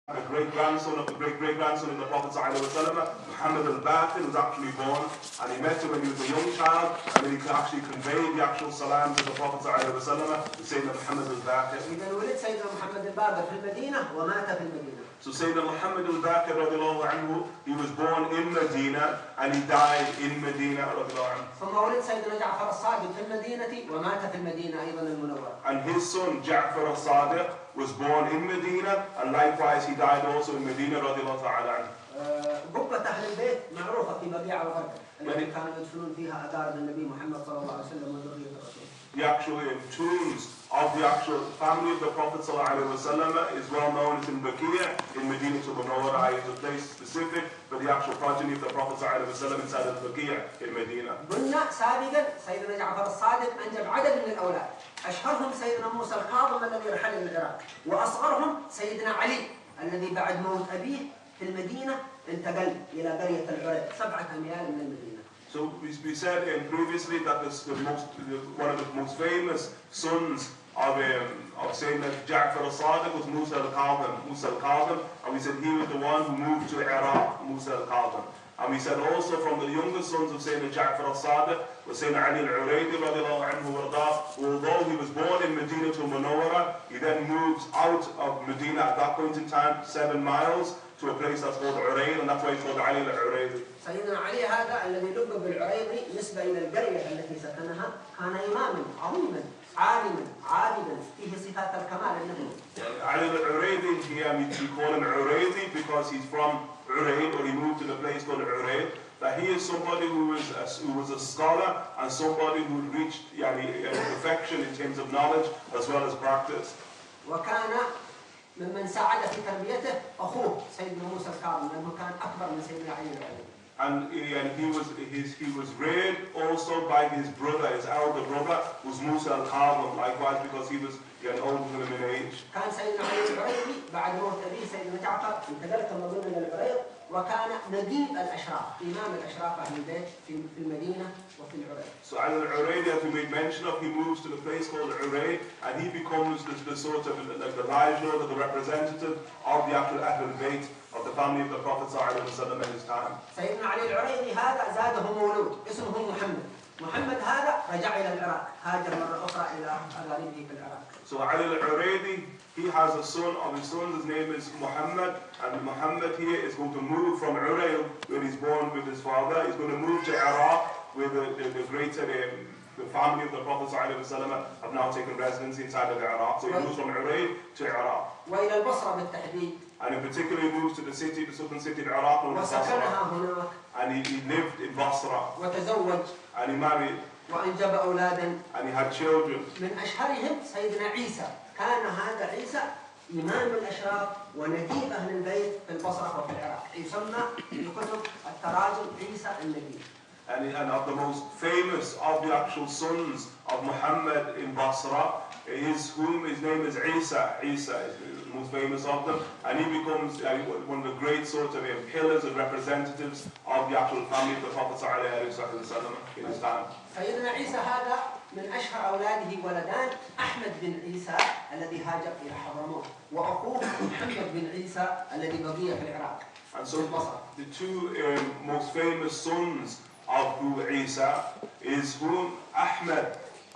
The great-grandson of the great-great-grandson of the Prophet ﷺ, Muhammad al-Baqir, was actually born, and he met him when he was a young child, and then he could actually convey the actual salam to the Prophet ﷺ, the Sayyidina Muhammad al-Baqir. So Sayyidina Muhammad al-Baqir, radiallahu anhu, he was born in Medina, and he died in Medina, radiallahu anhu. And his son, Ja'far al-Sadiq, was born in Medina, and likewise he died also in Medina radiallahu ta'ala anhu. قبة أهل البيت معروفة في بقيع الغرب التي كانوا يدفنون فيها أقارب النبي محمد صلى الله عليه وسلم وذرية الرسول. The actual tombs of the actual family of the Prophet sallallahu alaihi wasallam is well known. It's in Baqiyah in Medina Munawwara. It's a place specific for the actual progeny of the Prophet sallallahu alaihi wasallam inside of Baqiyah in Medina. قلنا سابقا سيدنا جعفر الصادق أنجب عدد من الأولاد. أشهرهم سيدنا موسى الكاظم الذي رحل إلى العراق، وأصغرهم سيدنا علي الذي بعد موت أبيه في المدينة انتقل إلى قرية العريض 7 أميال من المدينة. So we said previously that one of the most famous sons of Sayyidina Ja'far al-Sadiq was Musa al-Kadhim, and we said he was the one who moved to Iraq, Musa al-Kadhim. And we said also from the younger sons of Sayyidina Ja'far al-Sadiq was Sayyidina Ali al-Uraydi radiallahu anhu wardah. Although he was born in Medina Munawwara, he then moved out of Medina at that point in time 7 miles to a place that's called Urayd, and that's why it's called Ali al-Uraydi. سيدنا علي هذا الذي لقب بالعريضي نسبة إلى القرية التي سكنها كان إماما عظيما عالما عابدا فيه صفات الكمال النبوي. Ali al-Uraydi, we call him Uraydi because he's from Urayd, or he moved to the place called Urayd. That he is somebody who was a scholar and somebody who reached perfection in terms of knowledge as well as practice. وكان ممن ساعد في تربيته أخوه سيدنا موسى الكاظم لأنه كان أكبر من سيدنا علي العلي. And he was reared also by his brother, his elder brother, was Musa al-Kadhim, likewise because he was older than him in age. كان سيدنا علي العلي بعد موت أبيه سيدنا جعفر انتقل كما قلنا إلى العريض، وكان نديب الأشراف، إمام الأشراف أهل البيت في المدينة وفي العريض. So Ali al-Uraydi, as we made mention of, he moves to the place called Urayd, and he becomes the sort of like the liaison or the representative of the actual Ahl al-Bayt of the family of the Prophet ﷺ in his time. سيدنا علي العريضي هذا زاده مولود اسمه محمد. محمد هذا رجع إلى العراق، هاجر مرة أخرى إلى أغاربه في العراق. So Ali al-Uraydi, he has a son. Of his son, his name is Muhammad, and Muhammad here is going to move from Urayd, where he's born with his father. He's going to move to Iraq, where the family of the Prophet ﷺ have now taken residence inside of Iraq. So he moves from Urayd to Iraq. وإلى البصرة بالتحديد. And in particular, he moves to the southern city of Iraq, known as Basra. And he lived in Basra. وتزوج. And he married. وأنجب أولادا. And he had children. من أشهرهم سيدنا عيسى. كان هذا عيسى إمام الأشراف ونديب أهل البيت في البصرة وفي العراق. يسمى في كتب التراجم عيسى النبي. And of the most famous of the actual sons of Muhammad in Basra is his name is Isa. Isa is the most famous of them, and he becomes one of the great sort of pillars and representatives of the actual family of the Prophet ﷺ in his time. سيدنا عيسى هذا من أشهر أولاده ولدان أحمد بن عيسى الذي هاجر إلى حضرموت، وأخوه محمد بن عيسى الذي بقي في العراق. And so the two most famous sons of who Isa is Ahmed,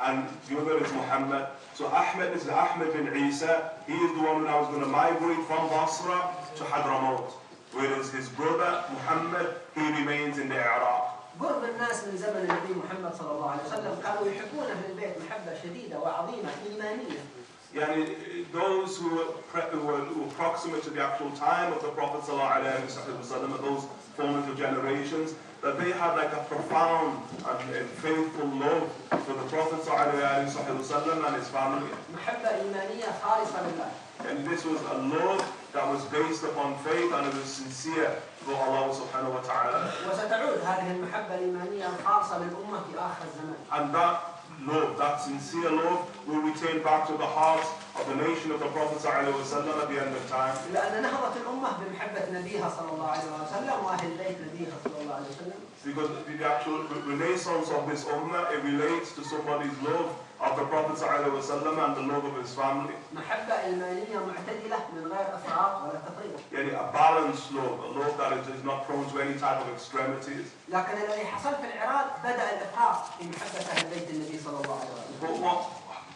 and the other is Muhammad. So Ahmed is Ahmed bin Isa. He is the one who now is going to migrate from Basra to Hadramaut, whereas his brother Muhammad, he remains in the Iraq. قرب الناس من زمن النبي محمد صلى الله عليه وسلم كانوا يحبون أهل البيت محبة شديدة وعظيمة إيمانية. Those who were proximate to the actual time of the Prophet ﷺ, those formative generations, that they had like a profound and faithful love for the Prophet ﷺ and his family. And this was a love that was based upon faith, and it was sincere for Allah subhanahu wa ta'ala. And that love, that sincere love, will return back to the hearts of the nation of the Prophet ﷺ at the end of time. Because the actual renaissance of this ummah, it relates to somebody's love of the Prophet ﷺ and the love of his family. balanced love, a love that is not prone to any type of extremities. لكن الذي حصل في العراق بدأ الإفراط في محبة أهل بيت النبي صلى الله عليه وسلم. But what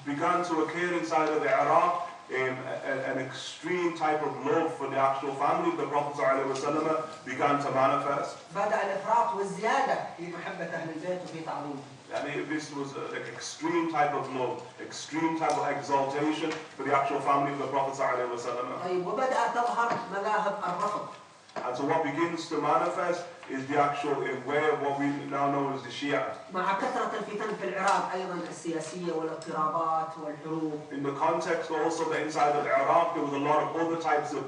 began to occur inside of the Iraq, an extreme type of love for the actual family of the Prophet ﷺ began to manifest. بدأ الإفراط والزيادة في محبة أهل البيت وفي تعظيمهم. And this was an extreme type of love, extreme type of exaltation for the actual family of the Prophet ﷺ. طيب وبدأ تظهر مذاهب الرفض. And so what begins to manifest is the actual way of what we now know as the Shia. مع كثرة الفتن في العراق أيضا السياسية والاضطرابات والحروب. In the context also that inside of Iraq there was a lot of other types of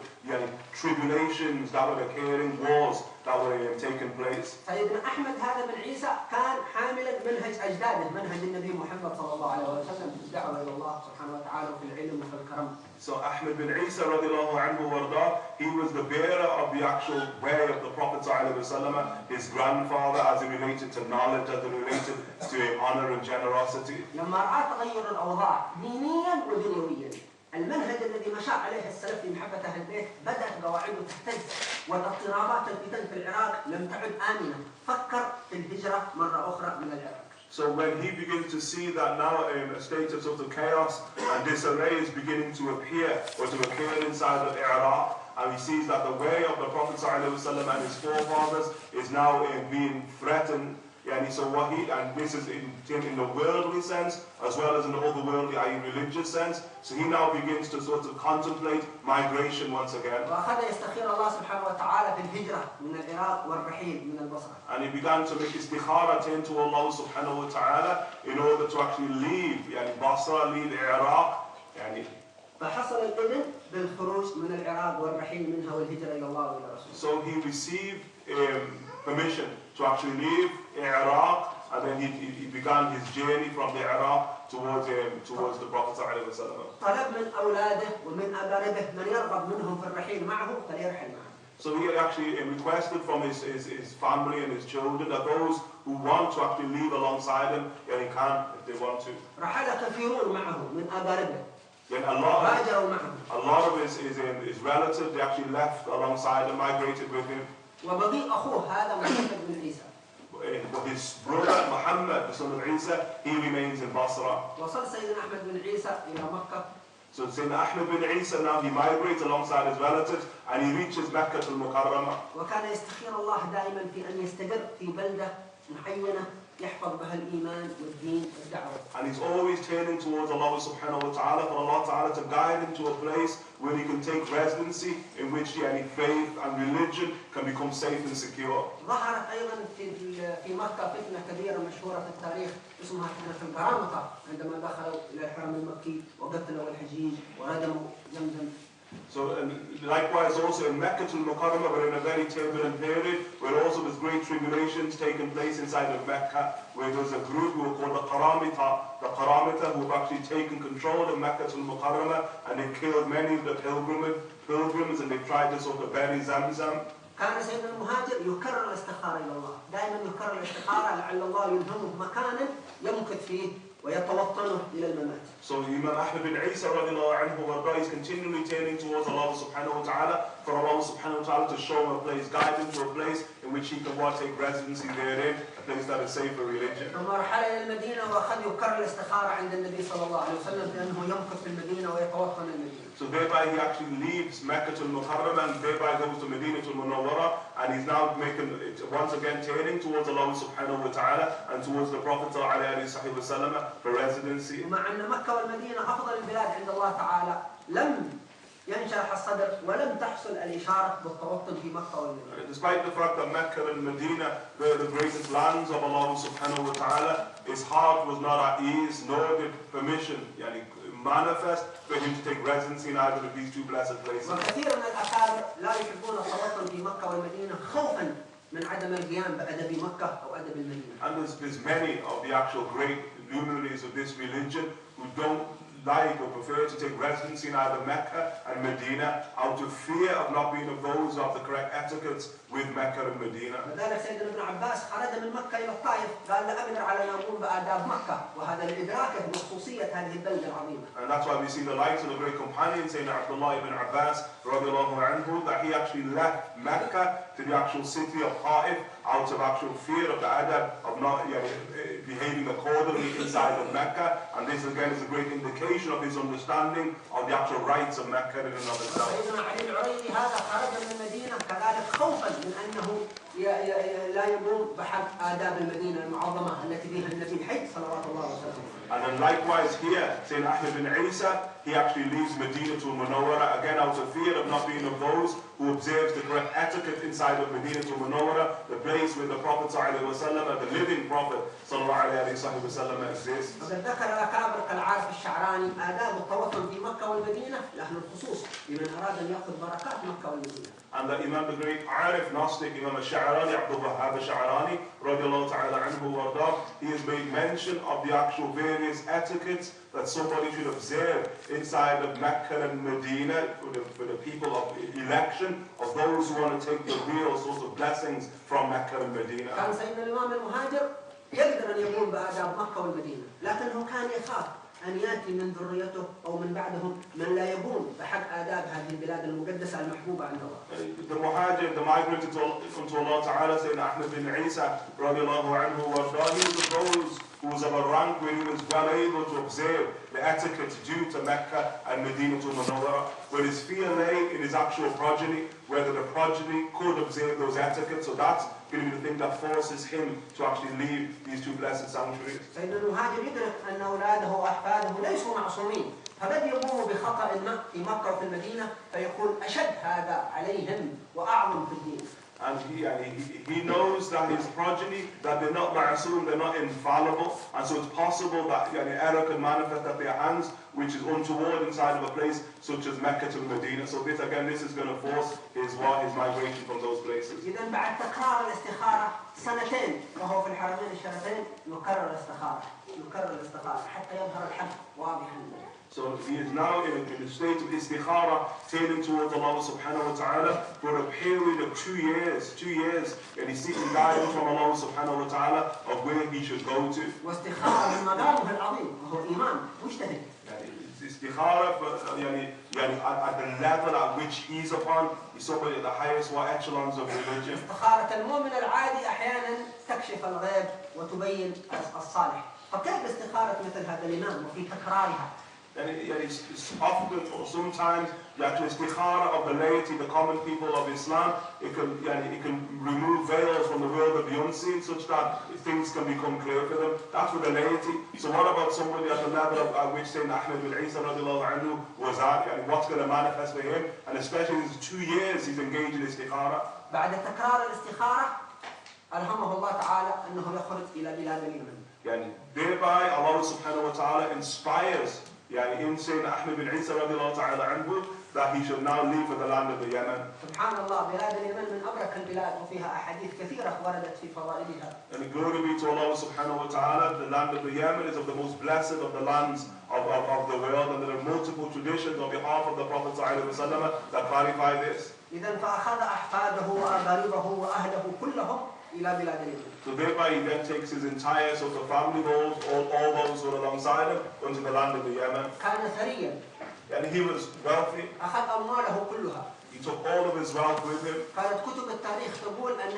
tribulations that were occurring, wars that were taking place. سيدنا أحمد هذا بن عيسى كان حاملا منهج أجداده، منهج النبي محمد صلى الله عليه وسلم في الدعوة إلى الله سبحانه وتعالى وفي العلم وفي الكرم. So Ahmed bin Isa radiallahu anhu warda, he was the bearer of the actual way of the Prophet sallallahu alaihi wasallam, his grandfather, as it related to knowledge, as it related to honor and generosity. لما رأى تغير الأوضاع دينيا ودنيويا، المنهج الذي مشى عليه السلف في محبة أهل البيت بدأت قواعده تهتز، والاضطرابات الفتن في العراق لم تعد آمنة، فكر في الهجرة مرة أخرى من العراق. So when he begins to see that now a state of sort of chaos and disarray is beginning to appear or to occur inside of Iraq, and he sees that the way of the Prophet ﷺ and his forefathers is now being threatened, and so what and this is in the worldly sense as well as in the otherworldly, i.e. religious sense. So he now begins to sort of contemplate migration once again. And he began to make istikhara, turn to Allah subhanahu wa ta'ala in order to actually leave Basra, leave Iraq. So he received permission to actually leave Iraq, and then he began his journey from the Iraq towards the Prophet ﷺ. So he actually requested from his family and his children that those who want to actually leave alongside him, he can if they want to. Then a lot of his relatives, they actually left alongside him, migrated with him. But his brother Muhammad, the son of Isa, he remains in Basra. So Sayyidina Ahmed bin Isa now he migrates alongside his relatives and he reaches Mecca al-Mukarramah. And he's always turning towards Allah subhanahu wa ta'ala for Allah ta'ala to guide him to a place where he can take residency in which any faith and religion can become safe and secure. ظهرت أيضا في مكة فتنة كبيرة مشهورة في التاريخ اسمها فتنة القرامطة عندما دخلوا إلى الحرم المكي وقتلوا الحجيج وردموا زمزم. So and likewise also in Mecca al-Mukarramah, we're in a very turbulent period where also there's great tribulations taking place inside of Mecca, where there's a group who are called the Qaramita who have actually taken control of Mecca al-Mukarramah, and they've killed many of the pilgrims and they've tried to sort of bury Zamzam. كان سيدنا المهاجر يكرر الاستخارة إلى الله، دائما يكرر الاستخارة لعل الله يلهمه مكانا يمكث فيه ويتوطنه إلى الممات. So Imam Ahmed bin Isa radiallahu anhu is continually turning towards Allah subhanahu wa ta'ala for Allah subhanahu wa ta'ala to show him a place, guide him to a place in which he can take residency therein, a place that is safe for religion. ثم رحل إلى المدينة وأخذ يكرر الاستخارة عند النبي صلى الله عليه وسلم بأنه يمكث في المدينة ويتوطن المدينة. So thereby he actually leaves Mecca al-Mukarramah and thereby goes to Medina al-Munawwara, and he's now making once again turning towards Allah subhanahu wa ta'ala and towards the Prophet alayhi wa sallam for residency. ومع أن مكة والمدينة أفضل البلاد عند الله تعالى لم ينشرح الصدر ولم تحصل الإشارة بالتوطن في مكة والمدينة. Despite the fact that Mecca and Medina were the greatest lands of Allah subhanahu wa ta'ala, his heart was not at ease, nor did permission manifest for him to take residency in either of these two blessed places. وكثير من الأكابر لا يحبون التوطن في مكة والمدينة خوفا من عدم القيام بأدب مكة أو أدب المدينة. And there's many of the actual great luminaries of this religion who don't like or prefer to take residency in either Mecca and Medina out of fear of not being of those who have the correct etiquettes with Mecca and Medina. لذلك سيدنا ابن عباس خرج من مكة إلى الطائف قال لا أقدر على أن أقوم بآداب مكة وهذا لإدراكه بخصوصية هذه البلدة العظيمة. And that's why we see the likes of the great companion Sayyidina Abdullah ibn Abbas radiallahu anhu, that he actually left Mecca to the actual city of Ta'if out of actual fear of the adab of not behaving accordingly inside of Mecca, and this again is a great indication of his understanding of the actual rights of Mecca in and of itself. سيدنا علي العريضي هذا خرج من المدينة كذلك خوفا من أنه لا يقوم بحق آداب المدينة المعظمة التي فيها النبي الحي صلوات الله وسلامه. And then likewise here, Sayyidina Ahmed bin Isa, he actually leaves Medina to Munawwara again out of fear of not being of those who observes the correct etiquette inside of Medina to Munawwara, the place where the Prophet ﷺ, the living Prophet ﷺ exists. وقد ذكر الأكابر كالعارف الشعراني آداب التوطن في مكة والمدينة لأهل الخصوص لمن أراد أن يأخذ بركات مكة والمدينة. And the Imam, the great Arif, Gnostic, Imam al-Sha'rani, Abdul Wahhab al-Sha'rani, radiallahu ta'ala anhu wardah, he has made mention of the actual various etiquettes that somebody should observe inside of Mecca and Medina for the people of election, of those who want to take the real source of blessings from Mecca and Medina. كان سيدنا الإمام المهاجر يقدر أن يقوم بآداب مكة والمدينة، لكنه كان يخاف أن يأتي من ذريته أو من بعدهم من لا يقوم بحق آداب هذه البلاد المقدسة المحبوبة عند الله. The Muhajir, the migrant unto Allah Ta'ala, Sayyidina Ahmed bin Isa, radiallahu anhu wardah, he was of those who was of a rank where he was well able to observe the etiquette due to Mecca and Medina to Munawwara, where his fear lay in his actual progeny, whether the progeny could observe those etiquettes, so that's going to be the thing that forces him to actually leave these two blessed sanctuaries. سيدنا المهاجر يدرك أن أولاده وأحفاده ليسوا معصومين، فقد يقوموا بخطأ ما في مكة وفي المدينة فيكون أشد هذا عليهم وأعظم في الدين. And he knows that his progeny, that they're not ma'asum, they're not infallible, and so it's possible that error can manifest at their hands, which is untoward inside of a place such as Mecca to Medina. So this is going to force his migration from those places. إذن بعد تكرار الاستخارة سنتين وهو في الحرمين الشريفين يكرر الاستخارة حتى يظهر الحق واضحا. So he is now in a state of istikhara, tailing towards Allah subhanahu wa ta'ala for a period of 2 years, and he's seeking guidance from Allah subhanahu wa ta'ala of where he should go to. واستخارة من مقامه العظيم وهو إيمان مجتهد. Istikhara at the level at which he's upon, he's somebody at the highest echelons of religion. استخارة المؤمن العادي أحيانا تكشف الغيب وتبين الصالح. فكيف استخارة مثل هذا الإمام وفي تكرارها؟ And it's often or sometimes the actual istikhara of the laity, the common people of Islam, it can remove veils from the world of the unseen such that things can become clear for them. That's for the laity. So what about somebody at the level at which Sayyidina Ahmed bin Isa radiallahu anhu was at, and what's going to manifest for him? And especially in these 2 years he's engaged in istikhara. بعد تكرار الاستخارة ألهمه الله تعالى أنه يخرج إلى بلاد اليمن. Thereby Allah subhanahu wa ta'ala inspires in Sayyidina Ahmed bin Isa radiallahu ta'ala anhu that he should now leave for the land of the Yemen. سبحان الله بلاد اليمن من أبرك البلاد وفيها أحاديث كثيرة وردت في فضائلها. And glory be to Allah subhanahu wa ta'ala, the land of the Yemen is of the most blessed of the lands of the world, and there are multiple traditions on behalf of the Prophet ﷺ that clarify this. إذن فأخذ أحفاده وأقاربه وأهله كلهم إلى بلاد اليمن. So thereby he then takes his entire sort of family, all those who are alongside him, into the land of the Yemen. كان ثريا. And he was wealthy. أخذ أمواله كلها. He took all of his wealth with him. كانت كتب التاريخ تقول أن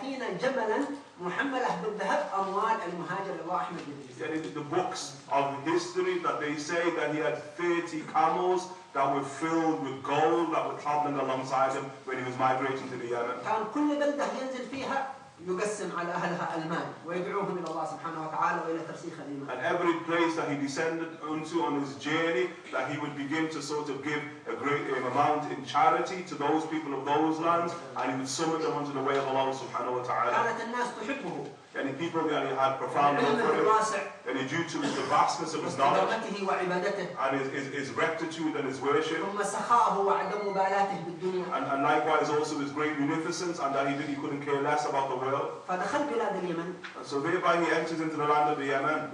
30 جملا محملة بالذهب أموال المهاجر الله أحمد بن The books of history that they say that he had 30 camels that were filled with gold that were traveling alongside him when he was migrating to the Yemen. كان كل بلدة ينزل فيها يقسم على أهلها المال ويدعوهم إلى الله سبحانه وتعالى وإلى ترسيخ الإيمان. And every place that he descended onto on his journey, that he would begin to sort of give a great amount in charity to those people of those lands, and he would summon them onto the way of Allah subhanahu wa ta'ala. كانت الناس تحبه. And people had profound love for him, and due to the vastness of his knowledge and his rectitude and his worship, and likewise also his great munificence, and that he couldn't care less about the world. And so thereby he enters into the land of the Yemen.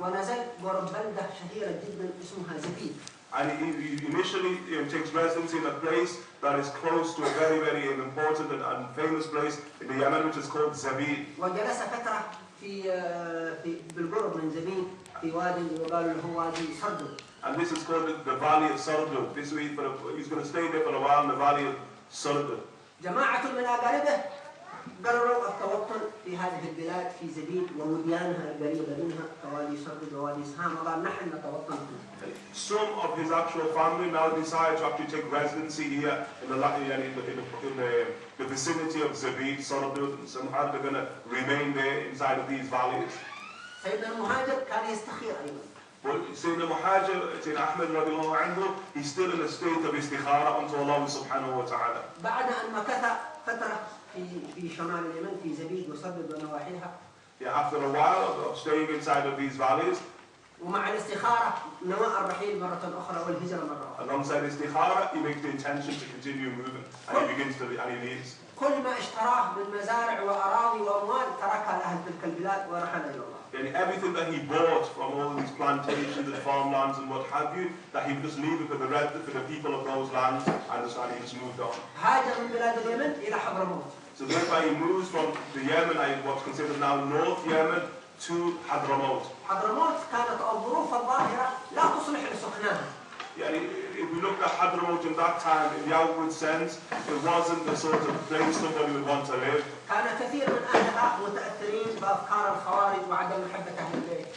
And he initially takes residency in a place that is close to a very, very important and famous place in the Yemen, which is called Zabid. وجلس فترة بالقرب من زبيد في وادي يقال له وادي سردب. And this is called the Valley of Sardub. This week, he's going to stay there for a while in the Valley of Sardub. جماعة من أقاربه قرروا التوطن في هذه البلاد في زبيد ووديانها القريبة منها كوادي سردب ووادي سهام وقال نحن نتوطن فيه. Some of his actual family now decide to actually take residency here in the vicinity of Zabid, Sardub, and somehow they're going to remain there inside of these valleys. سيدنا المهاجر كان يستخير أيضا. But Sayyidina Muhajir, Sayyidina Ahmed radiallahu anhu, he's still in a state of istikhara unto Allah subhanahu wa ta'ala. بعد أن مكث فترة في شمال اليمن في زبيد وسردب ونواحيها. Yeah, after a while of staying inside of these valleys. ومع الاستخارة نوى الرحيل مرة أخرى والهجرة مرة أخرى. Alongside istikhara, he makes the intention to continue moving, and he leaves. كل ما اشتراه من مزارع وأراضي وأموال تركها لأهل تلك البلاد ورحل إلى الله. And everything that he bought from all these plantations and farmlands and what have you, that he would just leave it for the people of those lands, and he just moved on. هاجر من بلاد اليمن إلى حضرموت. So thereby he moves from the Yemen, what's considered now North Yemen, to Hadramaut. حضرموت كانت الظروف الظاهرة لا تصلح لسكنها. If we looked at Hadramaut in that time, in the outward sense, it wasn't the sort of place somebody would want to live. كان كثير من أهلها متأثرين بأفكار الخوارج وعدم محبة أهل البيت.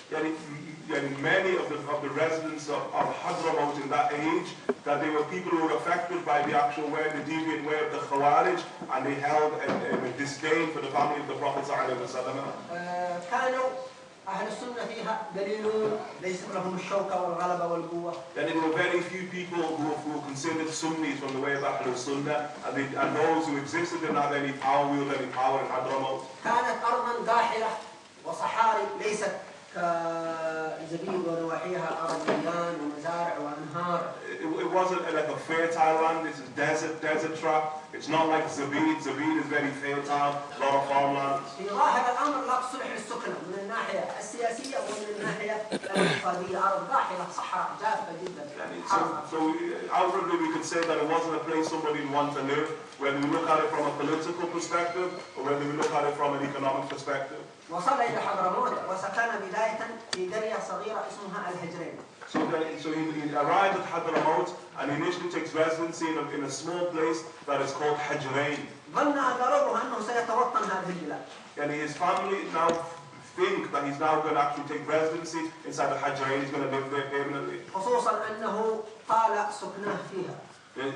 Many of the residents of Hadramaut in that age, that they were people who were affected by the actual way, the deviant way of the Khawarij, and they held a disdain for the family of the Prophet ﷺ. كانوا أهل السنة فيها قليلون ليس لهم الشوكة والغلبة والقوة. Then there were very few people who were considered Sunnis from the way of Ahl Sunnah, and those who existed didn't have any power, wielded any power in Hadramaut. كانت أرضا قاحلة وصحاري ليست كزبيد ونواحيها أرض مليان ومزارع وأنهار. It wasn't like a fertile land. This is desert tract. It's not like Zabid. Zabid is very fertile, a lot of farmland. في ظاهر الأمر لا تصلح للسكنة من الناحية السياسية ومن الناحية الاقتصادية أرض قاحلة صحراء جافة جدا. So outwardly we could say that it wasn't a place somebody would want to live, whether we look at it from a political perspective or whether we look at it from an economic perspective. وصل إلى حضرموت وسكن بداية في قرية صغيرة اسمها الهجرين. So he arrived at Hadramaut and he initially takes residency in a small place that is called Hajrain. ظن أقاربه أنه سيتوطن هذه البلاد. And his family now think that he's now going to actually take residency inside the Hajrain. He's going to live there permanently. خصوصا أنه طال سكنه فيها.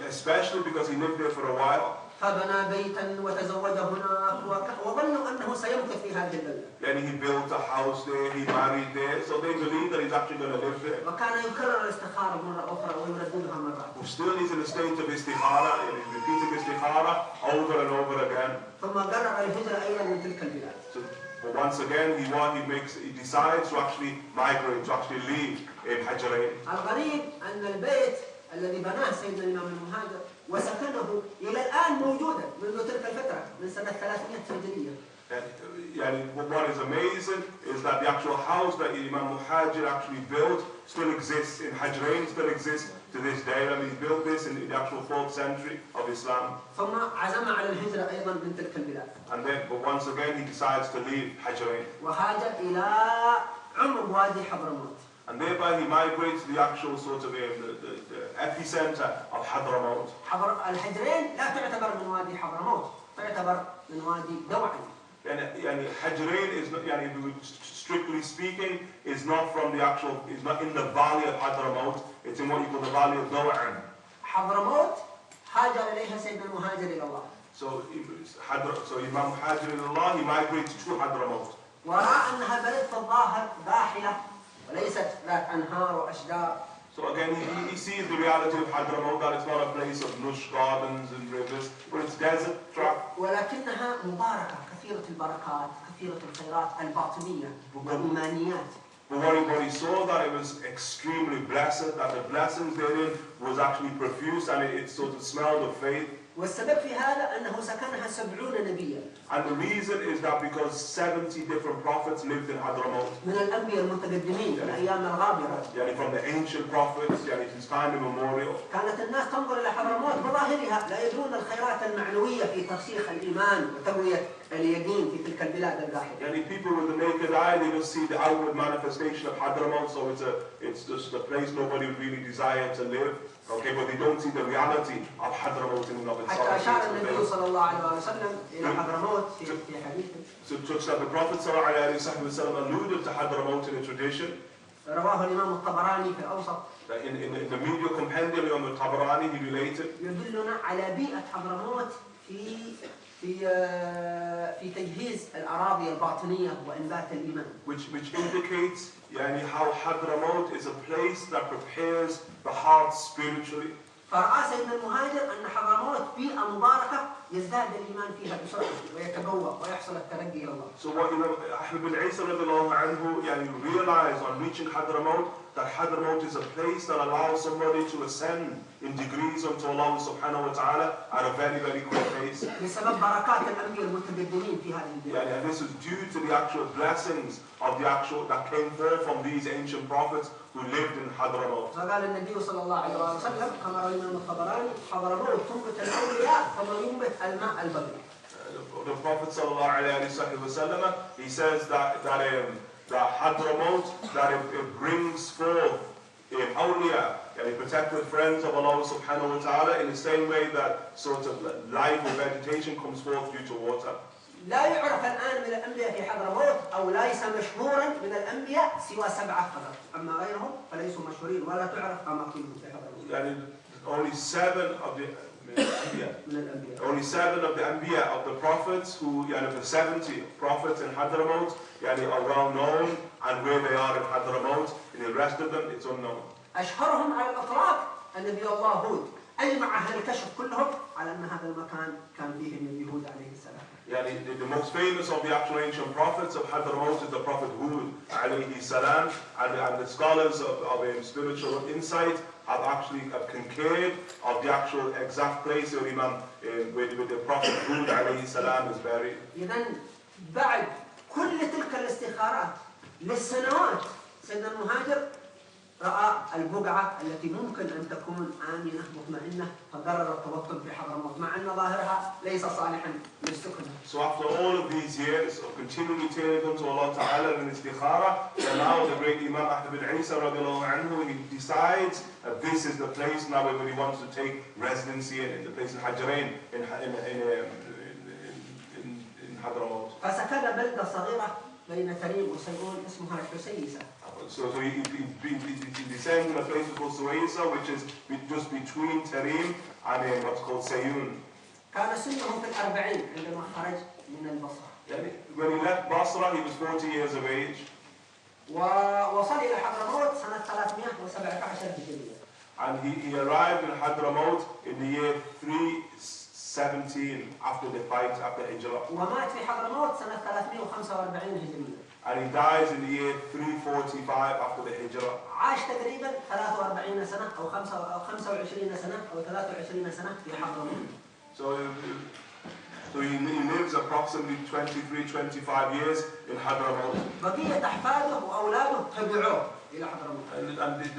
Especially because he lived there for a while. فبنى بيتا وتزوج هناك وظنوا أنه سيمكث في هذه البلدة. And he built a house there, he married there, so they believe that he's actually going to live there. وكان يكرر الاستخارة مرة أخرى ويرددها مرة. Still he's in a state of istikhara, and he's repeating istikhara over and over again. ثم قرر الهجرة أيضا من تلك البلاد. But once again he decides to actually migrate, to actually leave in Hajrain. الغريب أن البيت الذي بناه سيدنا الإمام المهاجر وسكنه إلى الآن موجودا منذ تلك الفترة من سنة 300 هجرية. And what is amazing is that the actual house that Imam Muhajir actually built still exists in Hajrain, still exists to this day. And he built this in the actual 4th century of Islam. ثم عزم على الهجرة أيضا من تلك البلاد. But once again he decides to leave Hajrain. وهاجر إلى عمق وادي حضرموت. And thereby he migrates to the actual sort of the epicenter of Hadramaut. الهجرين لا تعتبر من وادي حضرموت، تعتبر من وادي دوعن. And Hajrain is not, strictly speaking, is not in the valley of Hadramaut. It's in what you call the valley of Daw'an. حضرموت هاجر إليها سيدنا المهاجر إلى الله. So Imam Muhajir ilallah, he migrates to Hadramaut. ورأى أنها بلد في الظاهر قاحلة وليست ذات أنهار وأشجار. So again, he sees the reality of Hadramaut, that it's not a place of lush gardens and rivers, but it's desert tract. ولكنها مباركة كثيرة البركات كثيرة الخيرات الباطنية والإيمانيات. But what he saw, that it was extremely blessed, that the blessings therein was actually profuse, and it sort of smelled of faith. والسبب في هذا أنه سكنها 70 نبيا. And the reason is that because 70 different prophets lived in Hadramaut. من الأنبياء المتقدمين في الأيام الغابرة. يعني from the ancient prophets, يعني since time immemorial. كانت الناس تنظر إلى حضرموت بظاهرها لا يدرون الخيرات المعنوية في ترسيخ الإيمان وتقوية اليقين في تلك البلاد القاحلة. Yani people with the naked eye, they just see the outward manifestation of Hadramaut, so it's just a place nobody would really desire to live. Okay, but they don't see the reality of Hadramaut in and of itself. حتى أشار النبي صلى الله عليه وسلم إلى حضرموت في حديثه. So such that the Prophet صلى الله عليه وسلم alluded to Hadramaut in a tradition. رواه الإمام الطبراني في الأوسط. In the media compendium of Tabarani, he related. يدلنا على بيئة حضرموت في تجهيز الأراضي الباطنية وإنبات الإيمان. Which indicates يعني how Hadramaut is a place that prepares the heart spiritually. فرأى سيدنا المهاجر أن حضرموت بيئة مباركة يزداد الإيمان فيها بسرعة ويتقوى ويحصل الترقي إلى الله. So what Habib Kadhim رضي الله عنه يعني realized on reaching Hadramaut that Hadramaut is a place that allows somebody to ascend in degrees unto Allah subhanahu wa ta'ala at a very, very quick pace. بسبب بركات الأنبياء المتقدمين في هذه البلاد. And this is due to the actual blessings of the actual that came forth from these ancient prophets who lived in Hadramaut. فقال النبي صلى الله عليه وسلم كما روى الإمام الطبراني حضرموت تنبت الأولياء كما ينبت الماء البدري. The Prophet sallallahu alaihi wasallam, he says that Hadramaut, that it brings forth awliya, and protected friends of Allah subhanahu wa ta'ala, in the same way that sort of life or vegetation comes forth due to water. لا يعرف الآن من الأنبياء في حضرموت أو ليس مشهورا من الأنبياء سوى 7 فقط، أما غيرهم فليسوا مشهورين ولا تعرف أماكنهم في حضرموت. يعني only 7 of the Only 7 of the Anbiya, of the prophets, who, the 70 prophets in Hadramaut, are well known, and where they are in Hadramaut, and the rest of them, it's unknown. أشهرهم على الإطلاق النبي الله هود، أجمع أهل الكشف كلهم على أن هذا المكان كان فيه النبي هود عليه السلام. The most famous of the actual ancient prophets of Hadramaut is the prophet Hud alayhi salam, and the scholars of spiritual insight have actually concurred of the actual exact place where the prophet Hud alayhi salam is buried. إذن بعد كل تلك الاستخارات للسنوات سيدنا المهاجر رأى البقعة التي ممكن أن تكون آمنة مطمئنة فقرر التوطن في حضرموت مع أن ظاهرها ليس صالحا للسكن. So after all of these years of continually turning unto Allah Ta'ala in istikhara, now the great Imam Ahmad bin Isa radiallahu anhu, he decides that this is the place now where he wants to take residency in the place in Hajrain in Hadramaut. فسكن بلدة صغيرة بين تريم وسيئون اسمها الحسيسة. So he descends in a place called Suwaisa, which is just between Tarim and what's called Sayun. كان سنه في 40 عندما خرج من البصرة. When he left Basra, he was 40 years of age. ووصل إلى حضرموت سنة 317 هجرية. And he arrived in Hadramaut in the year 317 after the fight, after Hijrah. ومات في حضرموت سنة 345 هجرية. And he dies in the year 345 after the Hijrah. عاش تقريبا 43 سنة أو 25 سنة أو 23 سنة في حضرموت. So he lives approximately 23-25 years in Hadramaut. بقية أحفاده وأولاده تبعوه إلى حضرموت. And his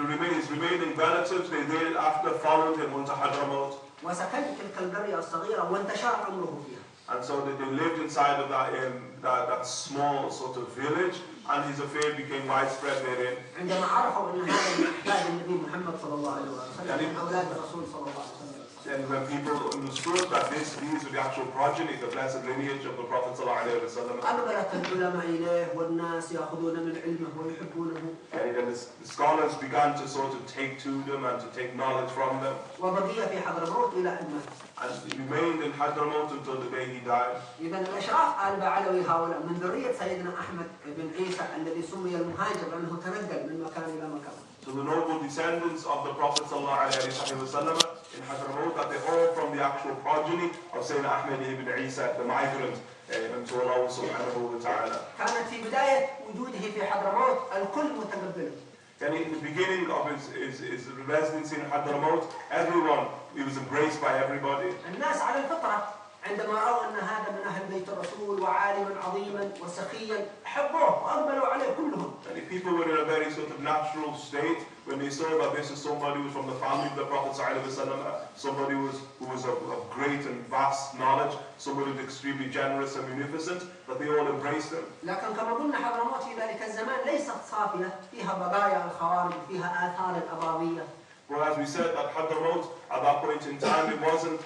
remaining relatives, they thereafter followed him onto Hadramaut. وسكن تلك القرية الصغيرة وانتشر أمره فيها. And so they lived inside of that small sort of village, and his affair became widespread therein. عندما عرفوا أن هذا من أحفاد النبي محمد صلى الله عليه وسلم من أولاد الرسول صلى الله عليه وسلم. And when people understood that these were the actual progeny, the blessed lineage of the Prophet sallallahu alaihi wasallam, أقبلت العلماء إليه والناس يأخذون من علمه ويحبونه. And then the scholars began to sort of take to them and to take knowledge from them. وبقي في حضرموت إلى أن مات. And he remained in Hadramaut until the day he died. إذن الأشراف آل با علوي هؤلاء من ذرية سيدنا أحمد بن عيسى الذي سمي المهاجر لأنه تنقل من مكان إلى مكان. So the noble descendants of the Prophet sallallahu alaihi wasallam in Hadramaut, that they're all from the actual progeny of Sayyidina Ahmad ibn Isa, the migrant to Allah subhanahu wa ta'ala. كانت في بداية وجوده في حضرموت الكل متقبله. And in the beginning of his residency in Hadramaut, everyone embraced by everybody. الناس على الفطرة عندما رأوا أن هذا من أهل بيت الرسول وعالما عظيما وسخيا حبوه وأقبلوا عليه كلهم. And if people were in a very sort of natural state, when they saw that this is somebody who was from the family of the Prophet ﷺ, somebody who was of great and vast knowledge, somebody who was extremely generous and munificent, that they all embraced him. لكن كما قلنا حضرموت في ذلك الزمان ليست صافية فيها بقايا الخوارج فيها آثار الأباضية. Well, as we said, that Hadramaut at that point in time, it wasn't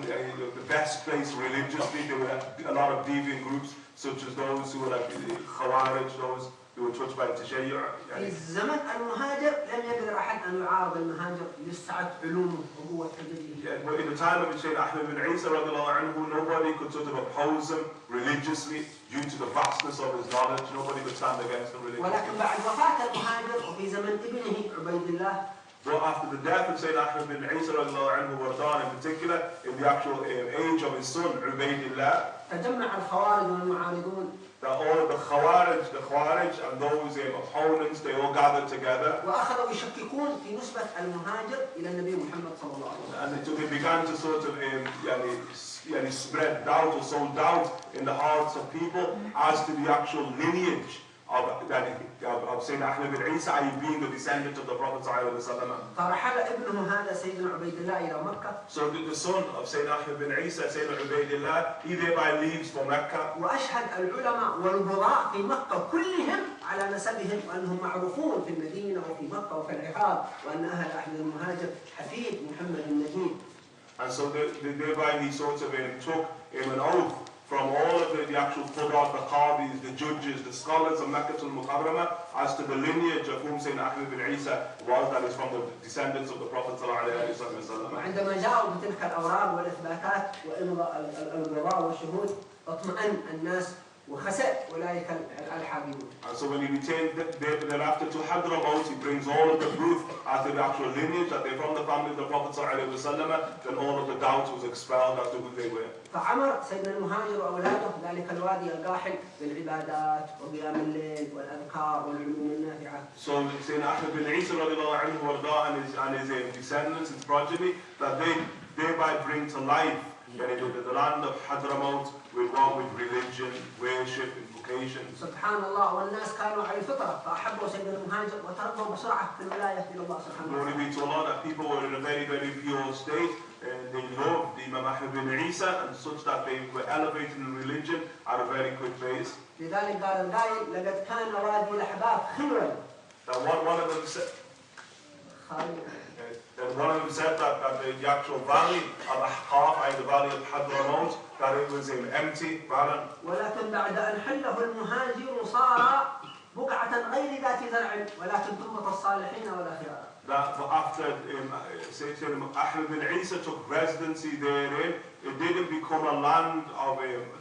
the best place religiously. There were a lot of deviant groups, such as those who were like Khawarij, those who were touched by Tashayyu'. في الزمن المهاجر لم يقدر أحد أن يعارض المهاجر لسعة علومه وقوة تدبيره. Yeah, but in the time of Shaykh Ahmed bin Isa radiallahu anhu, nobody could sort of oppose him religiously due to the vastness of his knowledge. Nobody could stand against him religiously. ولكن بعد وفاة المهاجر وفي زمن ابنه عبيد الله. But after the death of Sayyid Ahmed bin Isa radiallahu anhu wardan, in particular, in the actual age of his son, Ubaydillah, تجمع الخوارج والمعارضون. that all of the Khawarij and those opponents, they all gathered together. وأخذوا يشككون في نسبة المهاجر إلى النبي محمد صلى الله عليه وسلم. And they began to sort of spread doubt or sow doubt in the hearts of people as to the actual lineage of Sayyid Ahmed bin Isa, being the descendant of the Prophet ﷺ. فرحل ابنه هذا سيدنا عبيد الله إلى مكة. So the son of Sayyid Ahmed bin Isa, Sayyidina Ubaydillah, he thereby leaves for Mecca. وأشهد العلماء والقضاء في مكة كلهم على نسبهم وأنهم معروفون في المدينة وفي مكة وفي الرحاب وأن أهل أحمد المهاجر حفيد محمد النجيب. And so thereby he sort of took an oath from all of the actual Qudat, the Qadis, the judges, the scholars of Makkah al-Mukarramah as to the lineage of whom Sayyidina Ahmed bin Isa was, that is from the descendants of the Prophet ﷺ. وعندما جاءوا بتلك الأوراق والإثباتات وإمضاء القضاء والشهود اطمأن الناس وخسأ أولئك الحاكمون. And so when he returned thereafter to Hadramaut, he brings all of the proof as to the actual lineage that they're from the family of the Prophet ﷺ, then all of the doubts was expelled as to who they were. فعمر سيدنا المهاجر وأولاده ذلك الوادي القاحل بالعبادات وقيام الليل والأذكار والعلوم النافعة. So Sayyidina Ahmed bin Isa radiallahu anhu warda and his descendants, his progeny, that they thereby bring to life the land of Hadramaut with religion, worship, invocation. سبحان الله والناس كانوا على الفطرة فأحبوا سيدنا المهاجر وتربوا بسرعة في الولاية إلى الله سبحانه وتعالى. Glory be to Allah that people were in a very, very pure state. And they loved Imam Ahmed bin Isa and such that they were elevated in religion at a very quick pace. لذلك قال القائل لقد كان وادي الأحباب خلوا. That one of them said that the actual valley of Ahqaf, the valley of Hadramaut, that it was empty, barren. ولكن بعد أن حله المهاجر صار بقعة غير ذات زرع ولكن تربة الصالحين والأخيار. That after Ahmed bin Isa took residency therein, it didn't become a land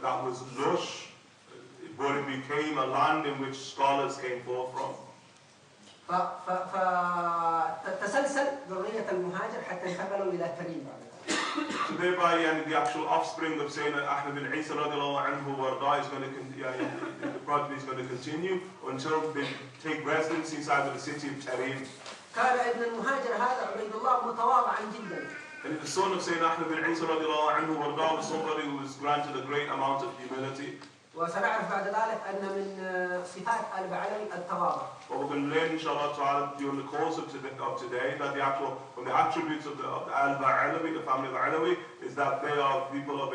that was lush, but it became a land in which scholars came forth from. فتسلسل ذرية المهاجر حتى انتقلوا إلى تميم بعد ذلك. So thereby, the actual offspring of Sayyidina Ahmed bin Isa radiallahu anhu warda is going to the progeny is going to continue until they take residence inside of the city of Tarim. كان ابن المهاجر هذا عبيد الله متواضعا جدا. And the son of Sayyidina Ahmed bin Isa radiallahu anhu warda was somebody who was granted a great amount of humility. وسنعرف بعد ذلك أن من صفات با علوي التواضع. But we're going to learn, inshallah ta'ala, during the course of today, that from the attributes of the Ba Alawi, the family of Alawi, is that they are people of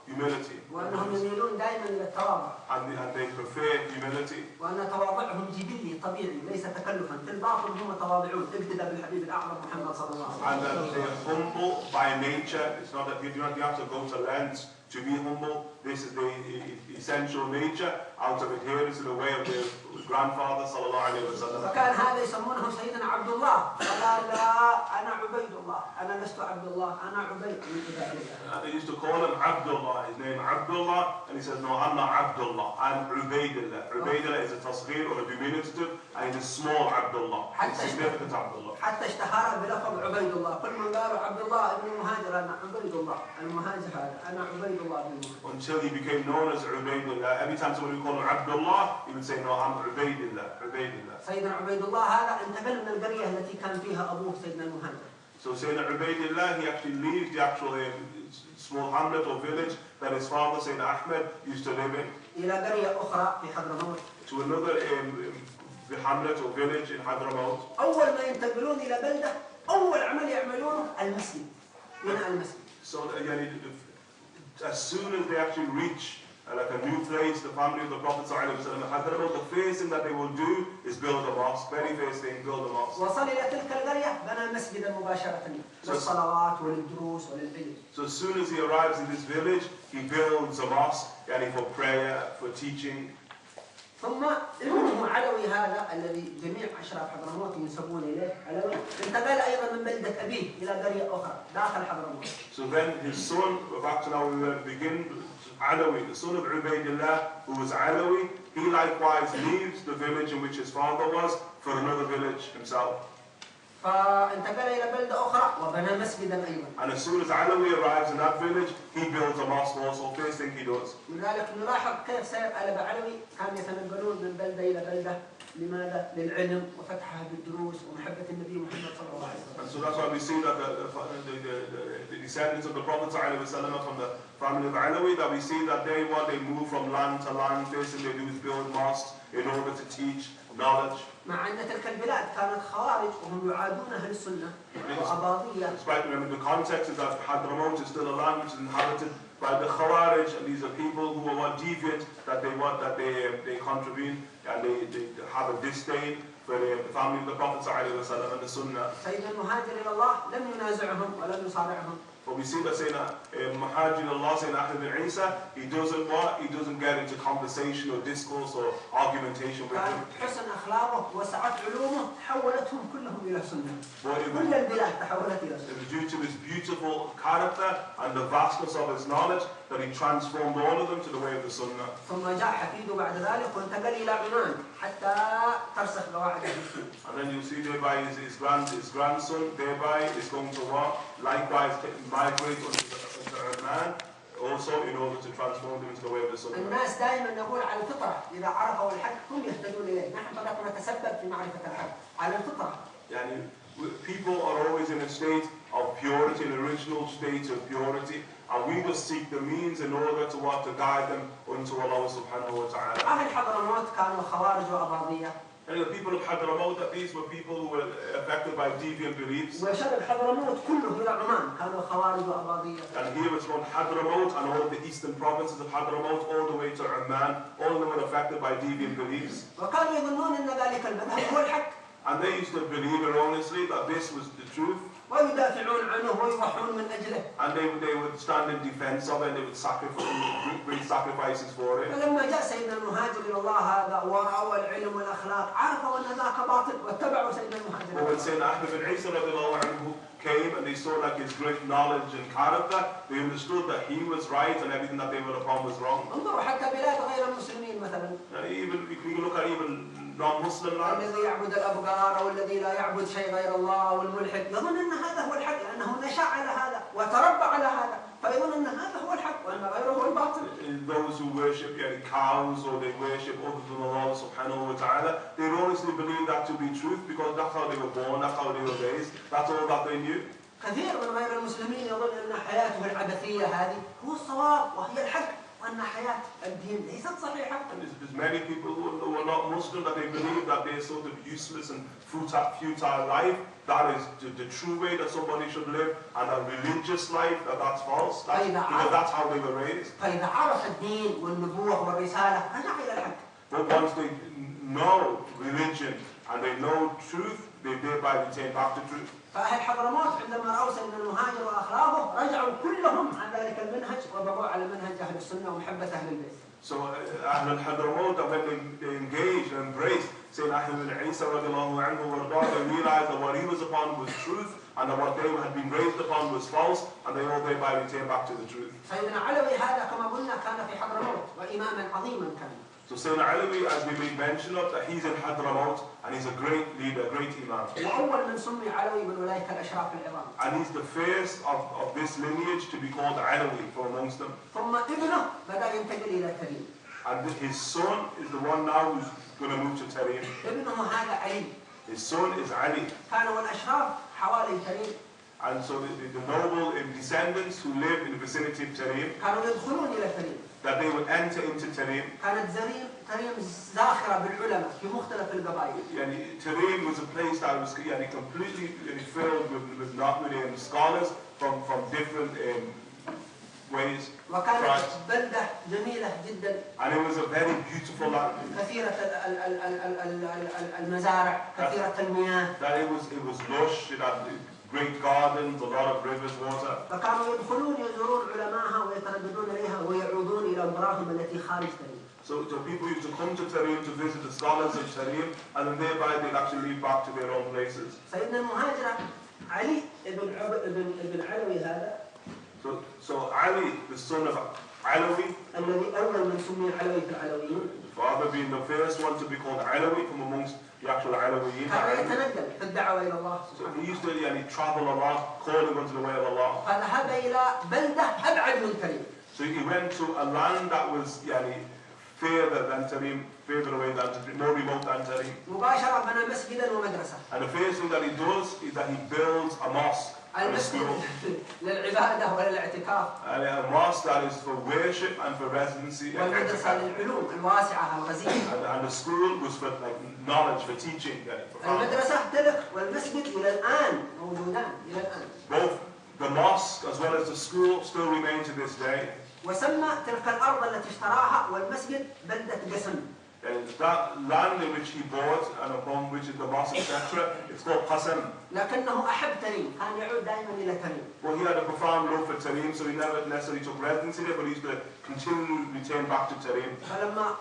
humility. وأنهم يميلون دائما إلى التواضع. And they prefer humility. وأن تواضعهم جبلي طبيعي ليس تكلفا. في الباطن هم متواضعون. ابتدأ بالحبيب الأعظم محمد صلى الله عليه وسلم. And that they are humble by nature. It's not that you have to go to lengths to be humble. This is the essential nature out of adherence to the way of their grandfather sallallahu alayhi wa sallam. فكان هذا يسمونه سيدنا عبد الله. فقال لا أنا عبيد الله. أنا لست عبد الله. أنا عبيد. They used to call him Abdullah. His name Abdullah, and he says, no, I'm not Abdullah. I'm Ubaydillah. Ubaydillah is a tasghir or a diminutive, and he's a small Abdullah. It's significant Abdullah. حتى اشتهر بلقب عبيد الله. كل من قالوا عبد الله ابن المهاجر أنا عبيد الله. المهاجر هذا أنا عبيد الله ابن المهاجر. Until he became known as Ubaydillah. Every time somebody would call him Abdullah, he would say, no, I'm Ubaydillah. Ubaydillah. سيدنا عبيد الله هذا انتقل من القرية التي كان فيها أبوه سيدنا المهاجر. So Sayyidina Ubaydillah, he actually leaves the actual small hamlet or village that his father, Sayyidina Ahmed, used to live in. إلى قرية أخرى في حضرموت. To another hamlet or village in Hadramaut. أول ما ينتقلون إلى بلدة أول عمل يعملونه المسجد. بناء المسجد. So as soon as they actually reach like a new place, the family of the Prophet ﷺ, the first thing that they will do is build a mosque. Very first thing, build a mosque. وصل إلى تلك القرية بنى مسجدا مباشرة للصلوات وللدروس وللعلم. So as soon as he arrives in this village, he builds a mosque, for prayer, for teaching. ثم ابنه علوي هذا الذي جميع أشراف حضرموت ينسبون إليه علوي انتقل أيضا من بلدة أبيه إلى قرية أخرى داخل حضرموت. So then his son, back to now we will begin, Alawi, the son of Ubaydillah, who was Alawi, he likewise leaves the village in which his father was for another village himself. فانتقل إلى بلدة أخرى وبنى مسجدا أيضا. And as soon as Alawi arrives in that village, he builds a mosque also, first thing he does. لذلك نلاحظ كيف سير آل بعلوي كانوا يتنقلون من بلدة إلى بلدة. لماذا؟ للعلم وفتحها بالدروس ومحبة النبي محمد صلى الله عليه وسلم. And so that's why we see that the descendants of the Prophet ﷺ from the family of Alawi, that we see that they move from land to land. First thing they do is build mosques in order to teach knowledge. مع أن تلك البلاد كانت خوارج وهم يعادون أهل السنة وأباضية. Despite remember the context is that Hadramaut is still a land which is inhabited by the Khawarij, and these are people who are deviant, that they contravene and they have a disdain for the family of the Prophet ﷺ and the Sunnah. سيدنا المهاجر إلى الله لم ينازعهم ولم يصارعهم. But we see that Sayyidina Muhajir Allah, Sayyidina Ahmed Isa, he doesn't get into conversation or discourse or argumentation with him. حسن أخلاقه وسعة علومه حولتهم كلهم إلى سنة. كل البلاد تحولت إلى سنة. It was due to his beautiful character and the vastness of his knowledge that he transformed all of them to the way of the Sunnah. ثم جاء حفيده بعد ذلك وانتقل إلى عمان حتى ترسخ قواعد الإسلام. And then you see thereby his grandson thereby is going to likewise migrate into Oman, also in order to transform them into the way of the Sunnah. الناس دائما نقول على الفطرة إذا عرفوا الحق هم يهتدون إليه. نحن فقط نتسبب في معرفة الحق على الفطرة. يعني people are always in a state of purity, an original state of purity, and we must seek the means in order to guide them unto Allah subhanahu wa ta'ala. أهل حضرموت كانوا خوارج وأباضية. And the people of Hadramaut, that these were people who were affected by deviant beliefs. وشرق حضرموت كله إلى عمان كانوا خوارج وأباضية. And here it's from Hadramaut and all of the eastern provinces of Hadramaut all the way to Oman, all of them were affected by deviant beliefs. وكانوا يظنون أن ذلك المذهب هو الحق. And they used to believe erroneously that this was the truth. ويدافعون عنه ويضحون من أجله. And they would stand in defense of it, and they would bring sacrifices for it. فلما جاء سيدنا المهاجر إلى الله هذا ورأوا العلم والأخلاق عرفوا أن ذاك باطل واتبعوا سيدنا المهاجر. But when Sayyidina Ahmed bin Isa came and they saw like his great knowledge and character, they understood that he was right and everything that they were upon was wrong. انظروا حتى بلاد غير المسلمين مثلا. Even we can look at even non-Muslim lands. الذي يعبد الأبقار أو الذي لا يعبد شيء غير الله أو الملحد يظن أن هذا هو الحق لأنه نشأ على هذا وتربى على هذا فيظن أن هذا هو الحق وأن غيره هو الباطل. Those who worship cows or they worship other than Allah subhanahu wa ta'ala, they honestly believe that to be truth because that's how they were born, that's how they were raised, that's all that they knew. كثير من غير المسلمين يظن أن حياته العبثية هذه هو الصواب وهي الحق وأن حياة الدين ليست صحيحة. There's many people who are not Muslim that they believe that their sort of useless and futile life, that is the true way that somebody should live, and a religious life, that's false. That's how they were raised. فإذا عرف الدين والنبوة والرسالة رجع إلى الحق. But once they know religion and they know truth, they thereby return back to truth. فأهل حضرموت عندما رأوا سيدنا المهاجر وأخلاقه رجعوا كلهم عن ذلك المنهج وبقوا على منهج أهل السنة ومحبة أهل البيت. So Ahl al-Hadramaut, when they engaged and embraced Sayyidina Ahmed Isa radiallahu anhu, they realized that what he was upon was truth and that what they had been raised upon was false, and they all thereby returned back to the truth. سيدنا علوي هذا كما قلنا كان في حضرموت وإماما عظيما كان. So Sayyidina Alawi, as we made mention of, that he's in Hadramaut and he's a great leader, a great imam. وأول من سمي علوي من ولاية الأشراف العظام. And he's the first of this lineage to be called Alawi from amongst them. ثم ابنه بدأ ينتقل إلى تريم. And his son is the one now who's going to move to Tarim. ابنه هذا علي. His son is Ali. كانوا الأشراف حوالي تريم. And so the noble descendants who lived in the vicinity of Tarim, كانوا يدخلون إلى تريم. that they would enter into Tarim. كانت تريم زاخرة بالعلماء في مختلف القبائل. Yani, Tarim was a place that was completely filled with scholars from different ways. وكانت بلدة جميلة جدا. And it was a very beautiful land. كثيرة المزارع، كثيرة المياه. That it was lush. It had great gardens, a lot of rivers, water. فكانوا يدخلون يزورون علماءها ويترددون إليها ويعودون إلى أبراههم التي خارج تريم. So people used to come to Tarim to visit the scholars of Tarim, and then thereby they'd actually leave back to their own places. سيدنا المهاجر علي ابن علوي هذا. So Ali, the son of Alawi, الذي أول من سمي علوي في العلويين. the father being the first one to be called Alawi from amongst the actual Alawiyin. كان يتنقل في الدعوة إلى الله. So he used to travel a lot, calling onto the way of Allah. فذهب إلى بلدة أبعد من تريم. So he went to a land that was further than Tarim, further away than Tarim, more remote than Tarim. مباشرة بنى مسجدا ومدرسة. And the first thing that he does is that he builds a mosque. المسجد للعبادة وللاعتكاف. And a mosque that is for worship and for residency. والمدرسة للعلوم الواسعة الغزيرة. And the school was for knowledge, for teaching. المدرسة تلك والمسجد إلى الآن موجودان إلى الآن. Both the mosque as well as the school still remain to this day. وسمى تلك الأرض التي اشتراها والمسجد بلدة قسم. And that land in which he bought and upon which is the mosque, etc., it's called Qasam. لكنه أحب تريم، كان يعود دائما إلى تريم. Well, he had a profound love for Tarim, so he never necessarily took residence in it, but he used to continually return back to Tarim. فلما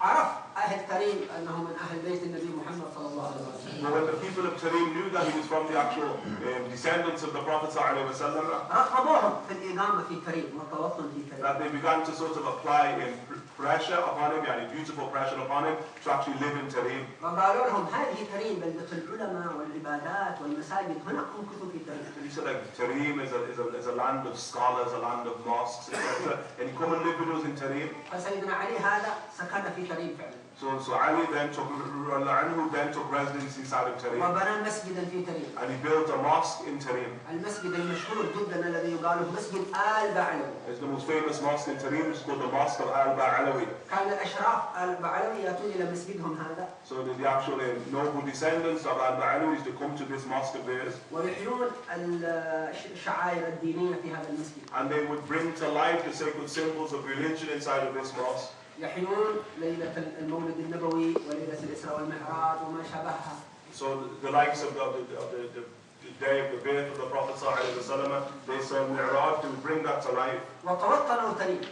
عرف أهل تريم أنه من أهل بيت النبي محمد صلى الله عليه وسلم. But when the people of Tarim knew that he was from the actual descendants of the Prophet ﷺ, رغبوهم في الإقامة في تريم والتوطن في تريم. that they began to sort of apply pressure upon him, beautiful pressure upon him, to actually live in Tarim. وقالوا لهم هذه تريم بلدة العلماء والعبادات والمساجد، هنا امكثوا في تريم. He said like Tarim is a land of scholars, a land of mosques, etc. And he come and live with us in Tarim. فسيدنا علي هذا سكن في تريم فعلا. So Ali then took residence inside of Tarim. وبنى مسجدا في تريم. And he built a mosque in Tarim. المسجد المشهور جدا الذي يقال مسجد آل با علوي. It's the most famous mosque in Tarim. It's called the Mosque of Ba Alawi. كان الأشراف آل با علوي يأتون إلى مسجدهم هذا. So the actual noble descendants of Ba Alawi used to come to this mosque of theirs. ويحيون الشعائر الدينية في هذا المسجد. And they would bring to life the sacred symbols of religion inside of this mosque. يحيون ليلة المولد النبوي وليلة الإسراء والمعراج وما شابهها. So the likes of the day of the birth of the Prophet ﷺ, they saw Mi'raj, they would bring that to life. وتوطنوا تريم.